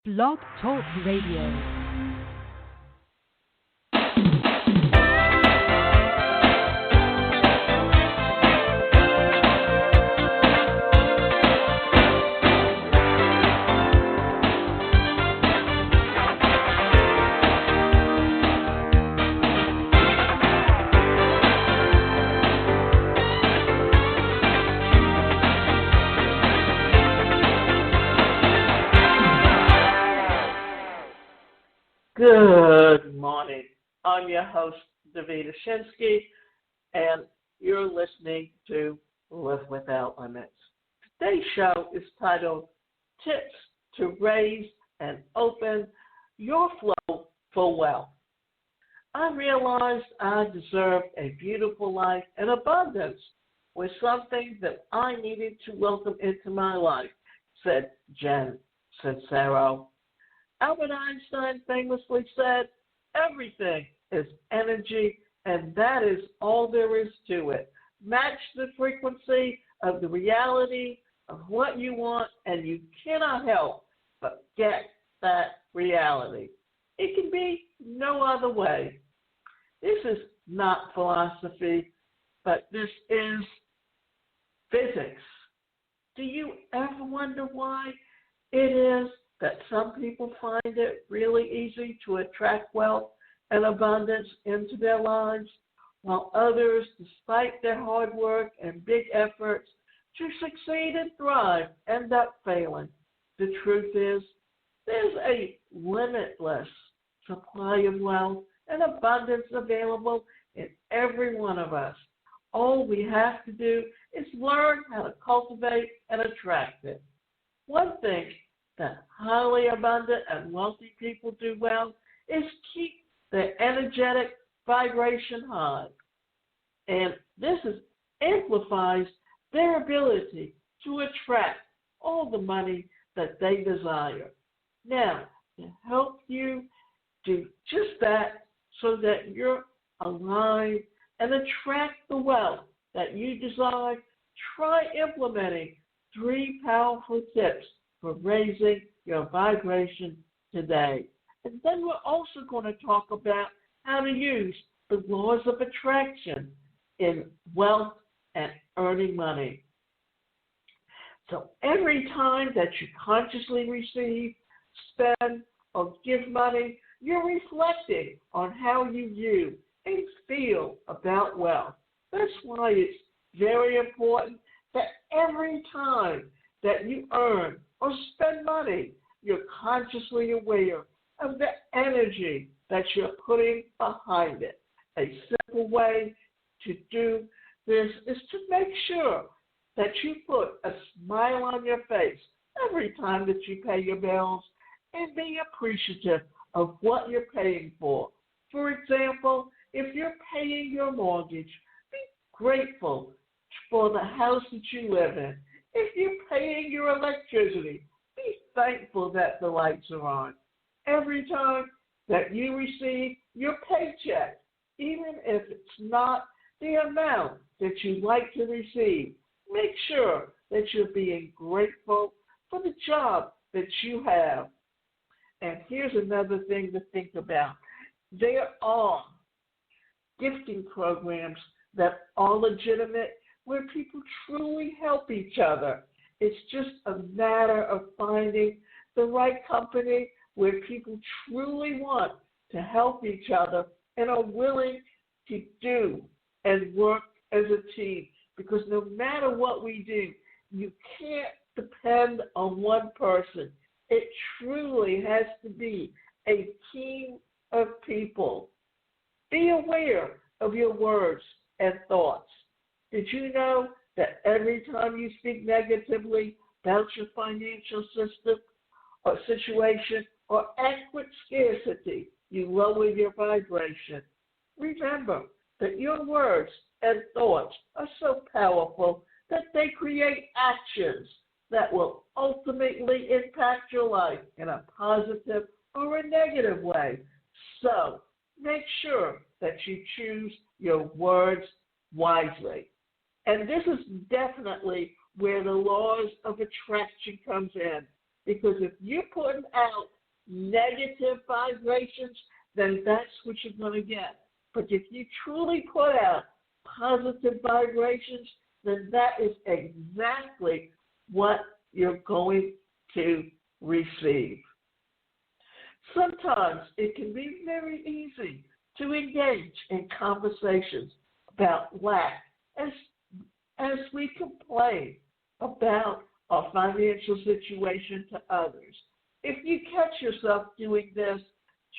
Blog Talk Radio. Good morning. I'm your host, Davida Shinsky, and you're listening to Live Without Limits. Today's show is titled Tips to Raise and Open Your Flow for Wealth. I realized I deserved a beautiful life and abundance was something that I needed to welcome into my life, said Jen Sincero. Albert Einstein famously said, everything is energy, and that is all there is to it. Match the frequency of the reality of what you want, and you cannot help but get that reality. It can be no other way. This is not philosophy, but this is physics. Do you ever wonder why it is that some people find it really easy to attract wealth and abundance into their lives, while others, despite their hard work and big efforts to succeed and thrive, end up failing? The truth is, there's a limitless supply of wealth and abundance available in every one of us. All we have to do is learn how to cultivate and attract it. One thing that highly abundant and wealthy people do well is keep their energetic vibration high. And this amplifies their ability to attract all the money that they desire. Now, to help you do just that so that you're aligned and attract the wealth that you desire, try implementing 3 powerful tips for raising your vibration today. And then we're also going to talk about how to use the laws of attraction in wealth and earning money. So every time that you consciously receive, spend, or give money, you're reflecting on how you view and feel about wealth. That's why it's very important that every time that you earn or spend money, you're consciously aware of the energy that you're putting behind it. A simple way to do this is to make sure that you put a smile on your face every time that you pay your bills and be appreciative of what you're paying for. For example, if you're paying your mortgage, be grateful for the house that you live in. If you're paying your electricity, be thankful that the lights are on. Every time that you receive your paycheck, even if it's not the amount that you like to receive, make sure that you're being grateful for the job that you have. And here's another thing to think about. There are gifting programs that are legitimate where people truly help each other. It's just a matter of finding the right company where people truly want to help each other and are willing to do and work as a team. Because no matter what we do, you can't depend on one person. It truly has to be a team of people. Be aware of your words and thoughts. Did you know that every time you speak negatively about your financial system or situation or act with scarcity, you lower your vibration? Remember that your words and thoughts are so powerful that they create actions that will ultimately impact your life in a positive or a negative way. So make sure that you choose your words wisely. And this is definitely where the laws of attraction comes in. Because if you're putting out negative vibrations, then that's what you're going to get. But if you truly put out positive vibrations, then that is exactly what you're going to receive. Sometimes it can be very easy to engage in conversations about lack as we complain about our financial situation to others. If you catch yourself doing this,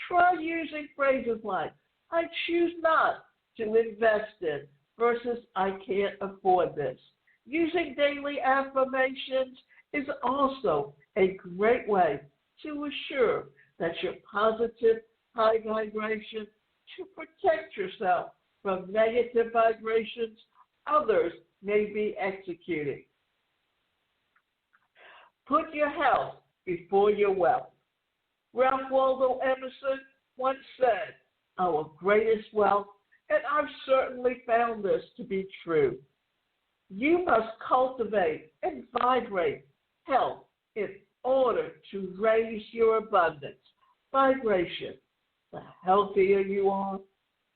try using phrases like, I choose not to invest in versus I can't afford this. Using daily affirmations is also a great way to assure that you're positive, high vibration, to protect yourself from negative vibrations others may be executing. Put your health before your wealth. Ralph Waldo Emerson once said, our greatest wealth, and I've certainly found this to be true. You must cultivate and vibrate health in order to raise your abundance vibration. The healthier you are,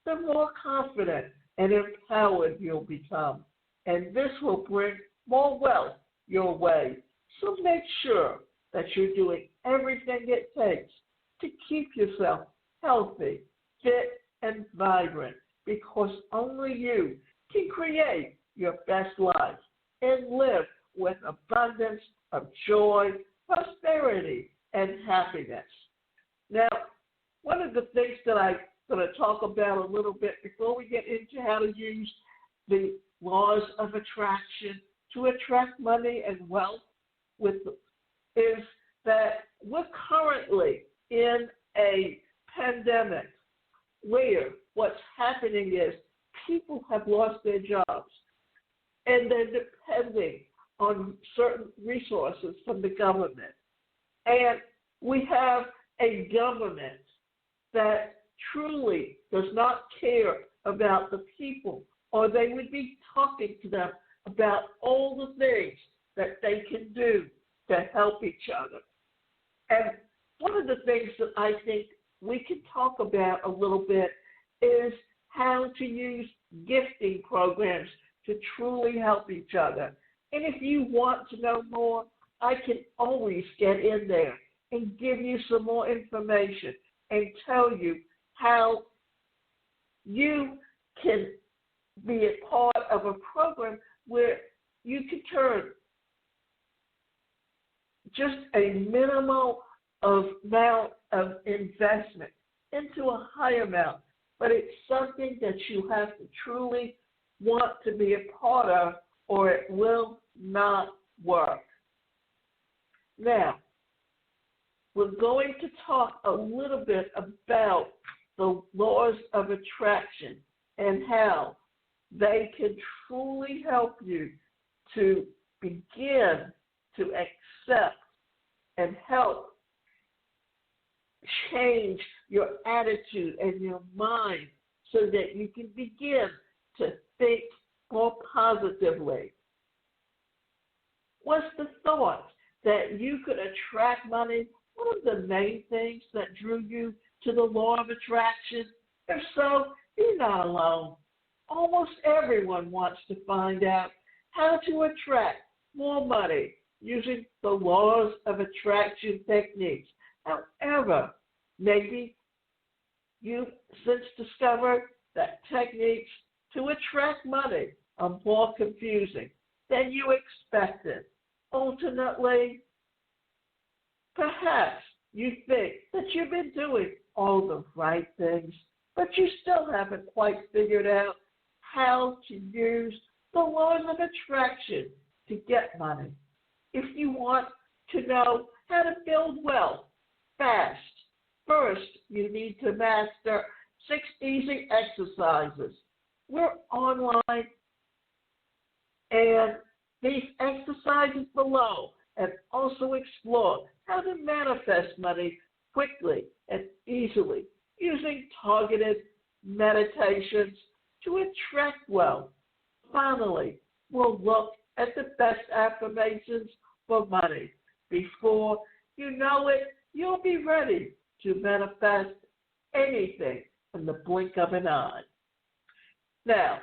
the more confident and empowered you'll become. And this will bring more wealth your way. So make sure that you're doing everything it takes to keep yourself healthy, fit, and vibrant, because only you can create your best life and live with abundance of joy, prosperity, and happiness. Now, one of the things that I'm going to talk about a little bit before we get into how to use the laws of attraction to attract money and wealth is that we're currently in a pandemic where what's happening is people have lost their jobs and they're depending on certain resources from the government. And we have a government that truly does not care about the people, or they would be talking to them about all the things that they can do to help each other. And one of the things that I think we can talk about a little bit is how to use gifting programs to truly help each other. And if you want to know more, I can always get in there and give you some more information and tell you how you can be a part of a program where you can turn just a minimal amount of investment into a high amount, but it's something that you have to truly want to be a part of, or it will not work. Now, we're going to talk a little bit about the laws of attraction and how they can truly help you to begin to accept and help change your attitude and your mind so that you can begin to think more positively. What's the thought that you could attract money one of the main things that drew you to the law of attraction? If so, you're not alone. Almost everyone wants to find out how to attract more money using the laws of attraction techniques. However, maybe you've since discovered that techniques to attract money are more confusing than you expected. Ultimately, perhaps you think that you've been doing all the right things, but you still haven't quite figured out how to use the laws of attraction to get money. If you want to know how to build wealth fast, first you need to master 6 easy exercises. We're online, and these exercises below, and also explore how to manifest money quickly and easily using targeted meditations to attract wealth. Finally, we'll look at the best affirmations for money before you know it, you'll be ready to manifest anything in the blink of an eye. Now,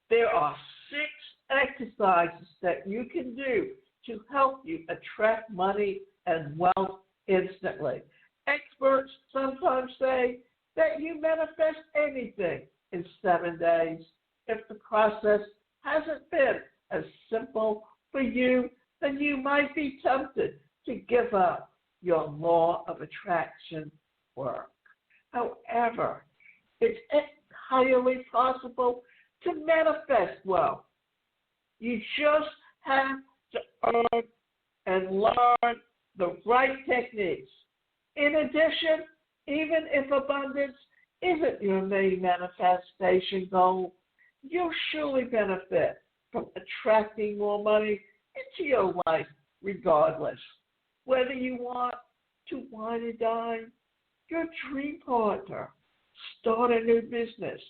there are 6 exercises that you can do to help you attract money and wealth instantly. Experts sometimes say that you manifest anything in 7 days. If the process hasn't been as simple for you, then you might be tempted to give up your law of attraction work. However, it's entirely possible to manifest wealth. You just have to earn and learn the right techniques. In addition, even if abundance isn't your main manifestation goal, you'll surely benefit from attracting more money into your life regardless. Whether you want to wine and dine, your dream partner, start a new business,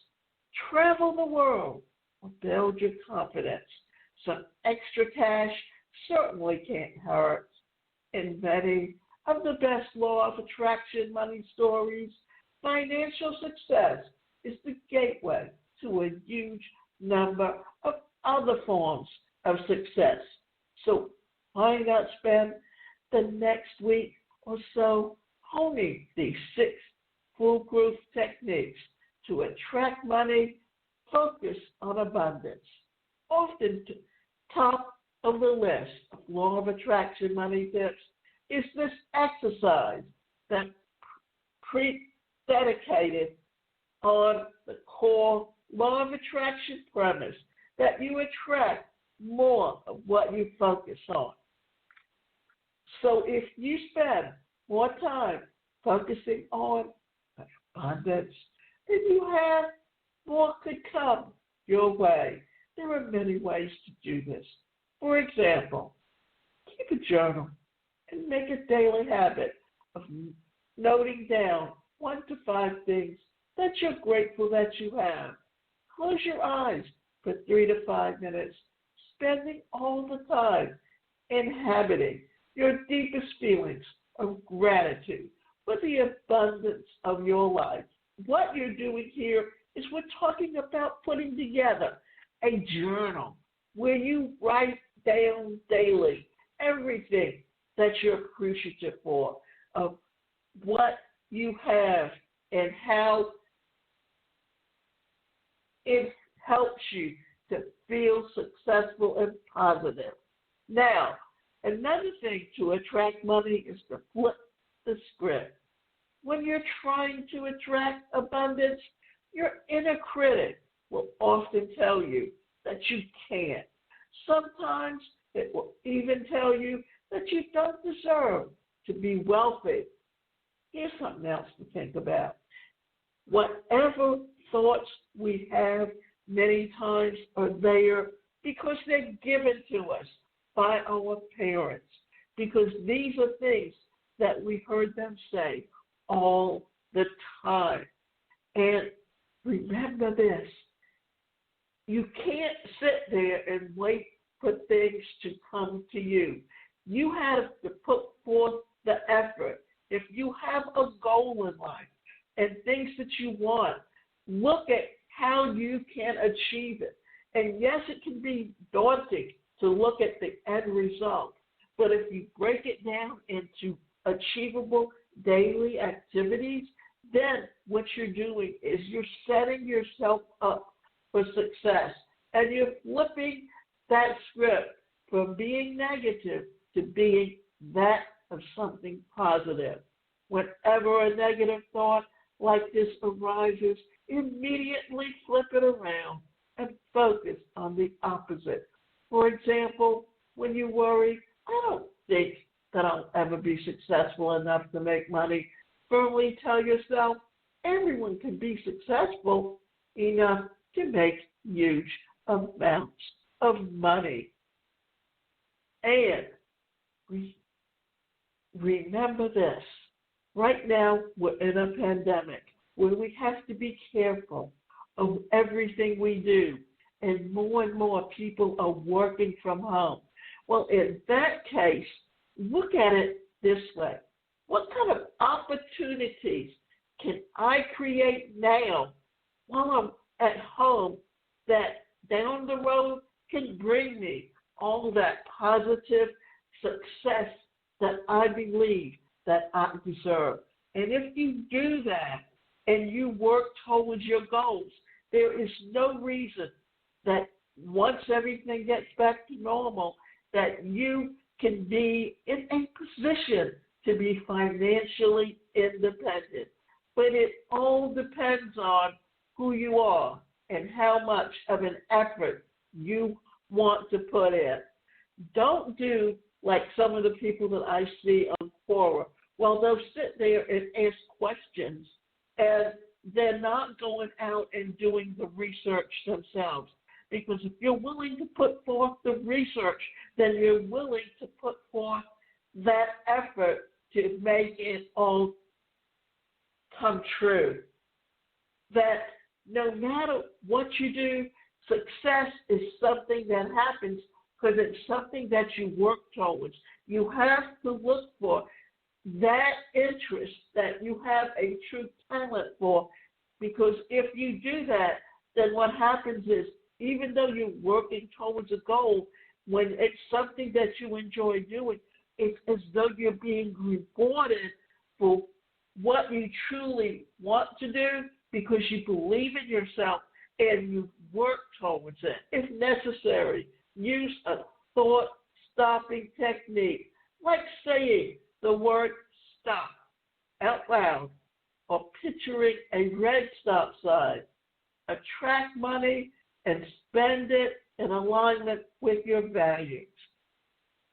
travel the world, or build your confidence, some extra cash certainly can't hurt. In many of the best law of attraction money stories, financial success is the gateway to a huge number of other forms of success. So why not spend the next week or so honing these 6 foolproof techniques to attract money, focus on abundance. Often top of the list of law of attraction money tips is this exercise that dedicated on the core law of attraction premise that you attract more of what you focus on. So if you spend more time focusing on abundance, then you have more could come your way. There are many ways to do this. For example, keep a journal and make a daily habit of noting down 1 to 5 things that you're grateful that you have. Close your eyes for 3 to 5 minutes, spending all the time inhabiting your deepest feelings of gratitude for the abundance of your life. What you're doing here is we're talking about putting together a journal where you write down daily everything that you're appreciative for, of what you have and how it helps you to feel successful and positive. Now, another thing to attract money is to flip the script. When you're trying to attract abundance, your inner critic will often tell you that you can't. Sometimes it will even tell you that you don't deserve to be wealthy. Here's something else to think about. Whatever thoughts we have many times are there because they're given to us by our parents, because these are things that we heard them say all the time. And remember this, you can't sit there and wait for things to come to you. You have to put forth the effort. If you have a goal in life and things that you want, look at how you can achieve it. And yes, it can be daunting to look at the end result, but if you break it down into achievable daily activities, then what you're doing is you're setting yourself up for success, and you're flipping that script from being negative to being that of something positive. Whenever a negative thought like this arises, immediately flip it around and focus on the opposite. For example, when you worry, I don't think that I'll ever be successful enough to make money, firmly tell yourself everyone can be successful enough to make huge amounts of money. And remember this, right now we're in a pandemic where we have to be careful of everything we do, and more people are working from home. Well, in that case, look at it this way. What kind of opportunities can I create now while I'm at home that down the road can bring me all that positive success that I believe that I deserve? And if you do that and you work towards your goals, there is no reason that once everything gets back to normal, that you can be in a position to be financially independent. But it all depends on who you are and how much of an effort you want to put in. Don't do like some of the people that I see on Quora. Well, they'll sit there and ask questions, and they're not going out and doing the research themselves. Because if you're willing to put forth the research, then you're willing to put forth that effort to make it all come true. That no matter what you do, success is something that happens because it's something that you work towards. You have to look for that interest that you have a true talent for, because if you do that, then what happens is, even though you're working towards a goal, when it's something that you enjoy doing, it's as though you're being rewarded for what you truly want to do because you believe in yourself and you work towards it. If necessary, use a thought-stopping technique, like saying the word stop out loud or picturing a red stop sign. Attract money and spend it in alignment with your values.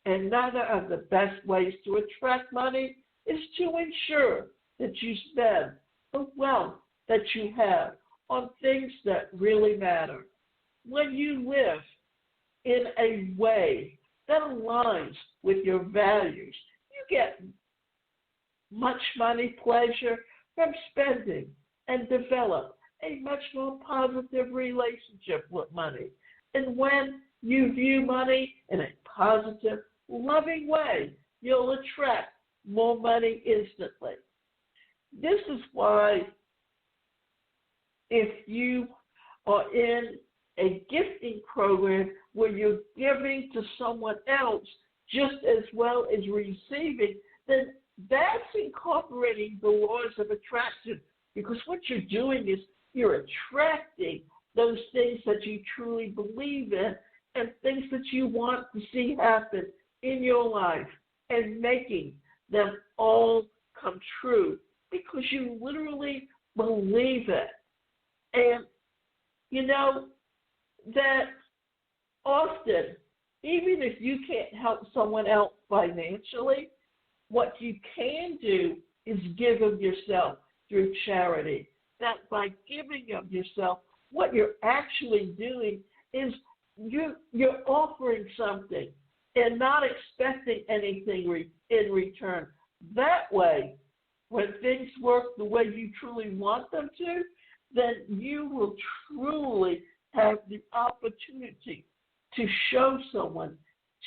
Another of the best ways to attract money is to ensure that you spend the wealth that you have on things that really matter. When you live in a way that aligns with your values, you get much money pleasure from spending and develop a much more positive relationship with money. And when you view money in a positive, loving way, you'll attract more money instantly. This is why if you are in a gifting program where you're giving to someone else just as well as receiving, then that's incorporating the laws of attraction, because what you're doing is you're attracting those things that you truly believe in and things that you want to see happen in your life and making them all come true because you literally believe it. And you know that often, even if you can't help someone else financially, what you can do is give of yourself through charity. That by giving of yourself, what you're actually doing is you're offering something and not expecting anything in return. That way, when things work the way you truly want them to, then you will truly have the opportunity to show someone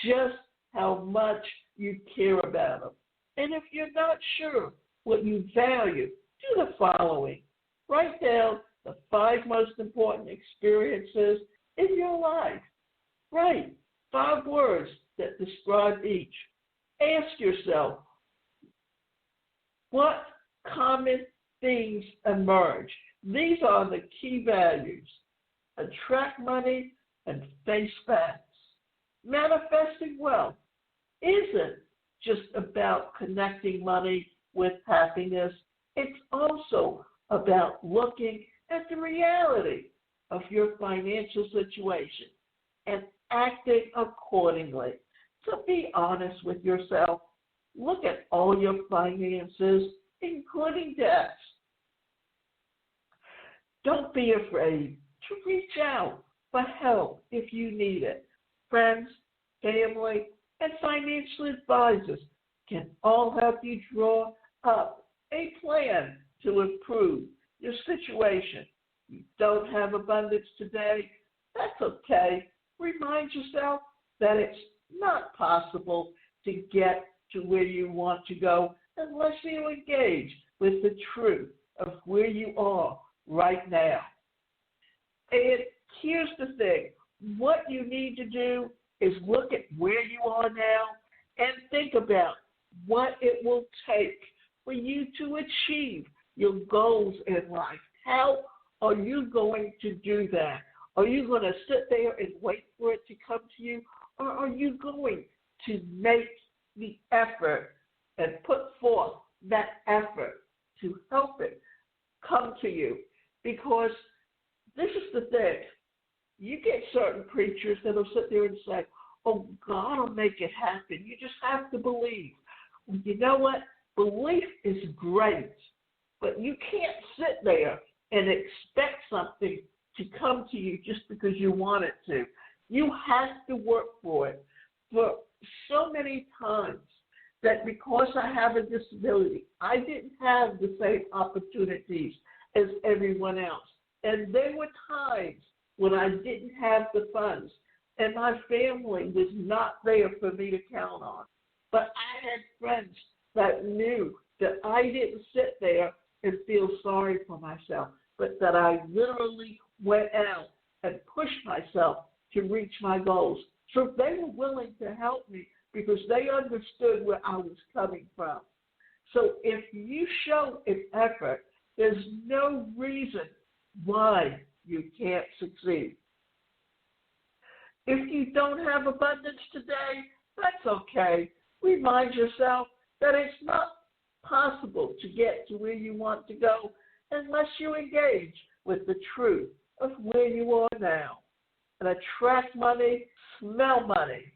just how much you care about them. And if you're not sure what you value, do the following. Write down the 5 most important experiences in your life. Write 5 words that describe each. Ask yourself, what common themes emerge? These are the key values. Attract money and face facts. Manifesting wealth isn't just about connecting money with happiness. It's also about looking at the reality of your financial situation and acting accordingly. So be honest with yourself. Look at all your finances, including debts. Don't be afraid to reach out for help if you need it. Friends, family, and financial advisors can all help you draw up a plan to improve your situation. You don't have abundance today, that's okay. Remind yourself that it's not possible to get to where you want to go unless you engage with the truth of where you are right now. And here's the thing. What you need to do is look at where you are now and think about what it will take for you to achieve your goals in life. How are you going to do that? Are you going to sit there and wait for it to come to you? Or are you going to make the effort and put forth that effort to help it come to you? Because this is the thing. You get certain preachers that will sit there and say, oh, God will make it happen. You just have to believe. Well, you know what? Belief is great, but you can't sit there and expect something to come to you just because you want it to. You have to work for it. For so many times that because I have a disability, I didn't have the same opportunities as everyone else. And there were times when I didn't have the funds and my family was not there for me to count on. But I had friends that knew that I didn't sit there and feel sorry for myself, but that I literally went out and pushed myself to reach my goals. So they were willing to help me because they understood where I was coming from. So if you show an effort, there's no reason why you can't succeed. If you don't have abundance today, that's okay. Remind yourself that it's not possible to get to where you want to go unless you engage with the truth of where you are now. And attract money, smell money.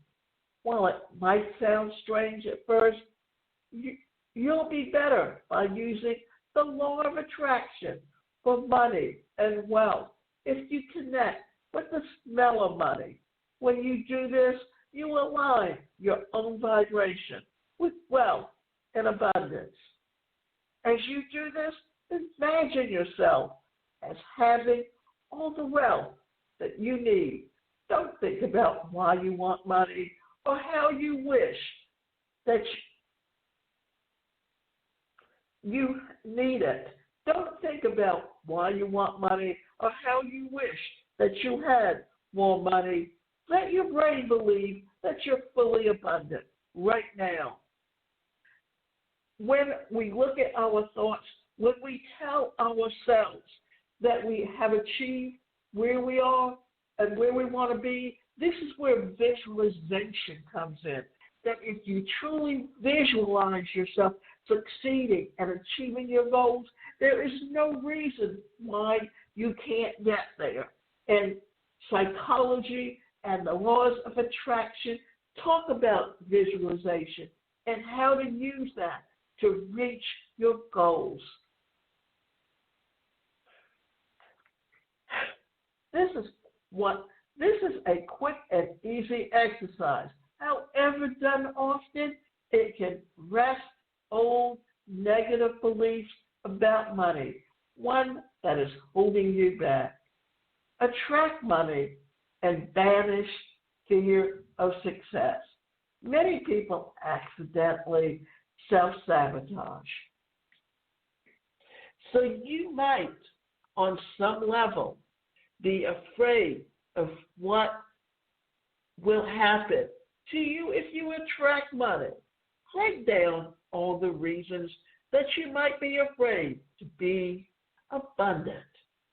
While it might sound strange at first, you'll be better by using the law of attraction for money and wealth if you connect with the smell of money. When you do this, you align your own vibration with wealth and abundance. As you do this, imagine yourself as having all the wealth that you need. Don't think about why you want money or how you wish that you need it. Don't think about why you want money or how you wish that you had more money. Let your brain believe that you're fully abundant right now. When we look at our thoughts, when we tell ourselves that we have achieved where we are and where we want to be, this is where visualization comes in. That if you truly visualize yourself succeeding and achieving your goals, there is no reason why you can't get there. And psychology and the laws of attraction talk about visualization and how to use that to reach your goals. This is a quick and easy exercise. However done often, it can rest old negative beliefs about money, one that is holding you back. Attract money and banish fear of success. Many people accidentally self-sabotage. So you might, on some level, be afraid of what will happen to you if you attract money. Write down all the reasons that you might be afraid to be abundant.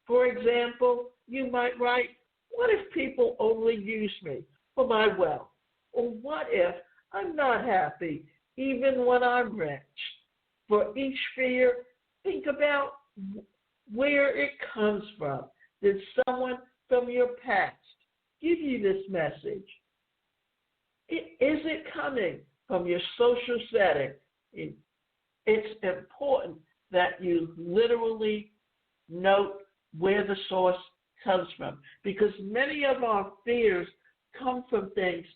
For example, you might write, what if people only use me for my wealth? Or what if I'm not happy even when I'm rich? For each fear, think about where it comes from. Did someone from your past give you this message? Is it coming from your social setting? It's important that you literally note where the source comes from, because many of our fears come from things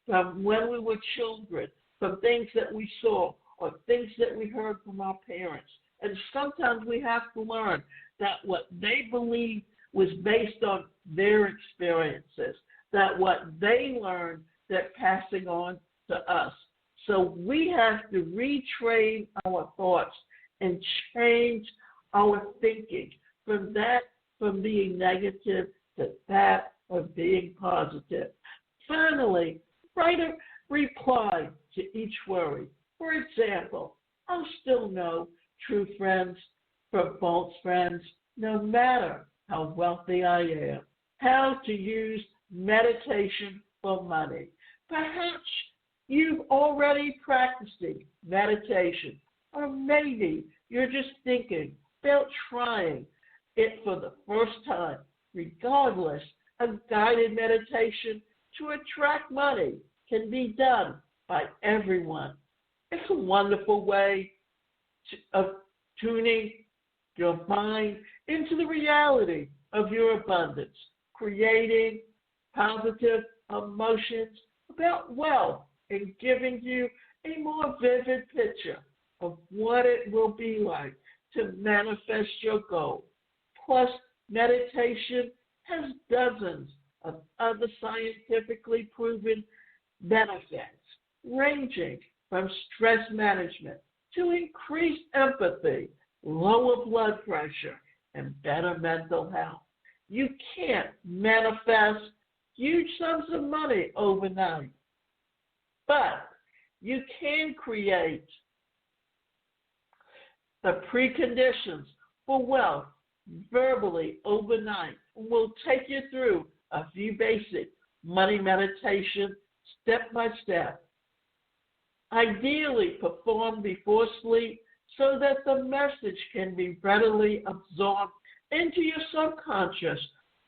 from when we were children, from things that we saw or things that we heard from our parents. And sometimes we have to learn that what they believed was based on their experiences, that what they learned they're passing on to us. So we have to retrain our thoughts and change our thinking from being negative to that of being positive. Finally, write a reply to each worry. For example, I'll still know true friends from false friends, no matter how wealthy I am. How to use meditation for money. Perhaps you've already practicing meditation, or maybe you're just thinking about trying it for the first time. Regardless, a guided meditation to attract money can be done by everyone. It's a wonderful way of tuning your mind into the reality of your abundance, creating positive emotions about wealth and giving you a more vivid picture of what it will be like to manifest your goal. Plus, meditation has dozens of other scientifically proven benefits, ranging from stress management to increased empathy, lower blood pressure, and better mental health. You can't manifest huge sums of money overnight, but you can create the preconditions for wealth verbally overnight. We'll take you through a few basic money meditation step by step. Ideally performed before sleep so that the message can be readily absorbed into your subconscious.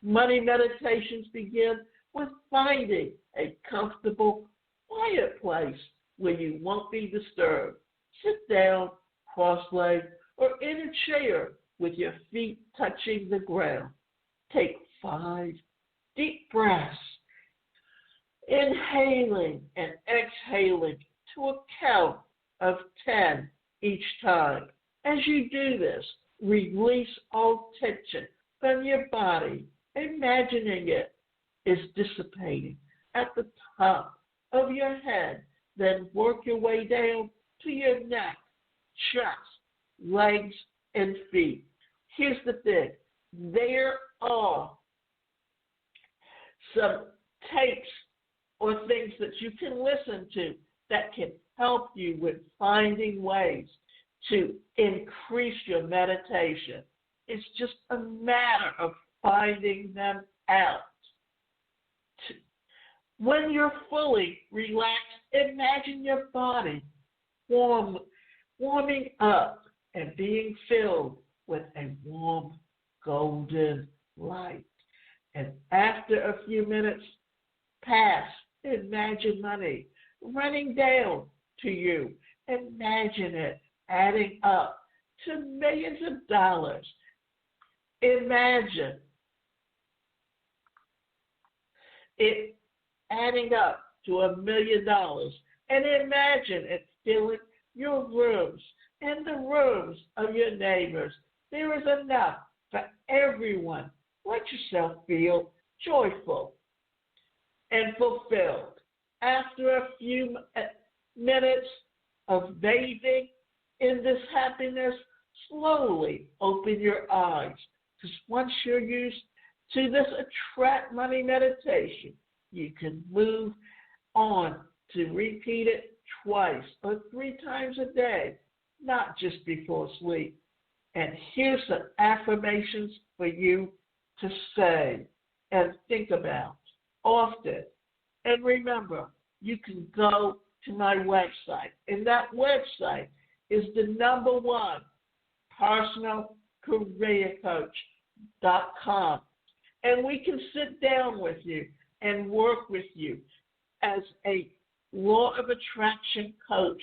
Money meditations begin with finding a comfortable, quiet place where you won't be disturbed. Sit down, cross-legged, or in a chair with your feet touching the ground. Take 5 deep breaths, inhaling and exhaling to a count of 10 each time. As you do this, release all tension from your body, imagining it is dissipating at the top of your head. Then work your way down to your neck, chest, legs, and feet. Here's the thing. There are some tapes or things that you can listen to that can help you with finding ways to increase your meditation. It's just a matter of finding them out. When you're fully relaxed, imagine your body warming up and being filled with a warm golden light. And after a few minutes pass, imagine money running down to you. Imagine it adding up to millions of dollars. Imagine it adding up to $1 million. And imagine it filling your rooms and the rooms of your neighbors. There is enough for everyone. Let yourself feel joyful and fulfilled. After a few minutes of bathing in this happiness, slowly open your eyes. Because once you're used to this attract money meditation, you can move on to repeat it twice or 3 times a day, not just before sleep. And here's some affirmations for you to say and think about often. And remember, you can go to my website, and that website is the #1 personalcareercoach.com. And we can sit down with you and work with you as a law of attraction coach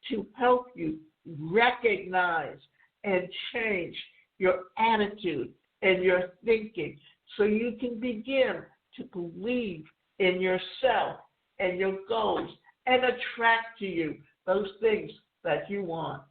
to help you recognize and change your attitude and your thinking so you can begin to believe in yourself and your goals and attract to you those things that you want.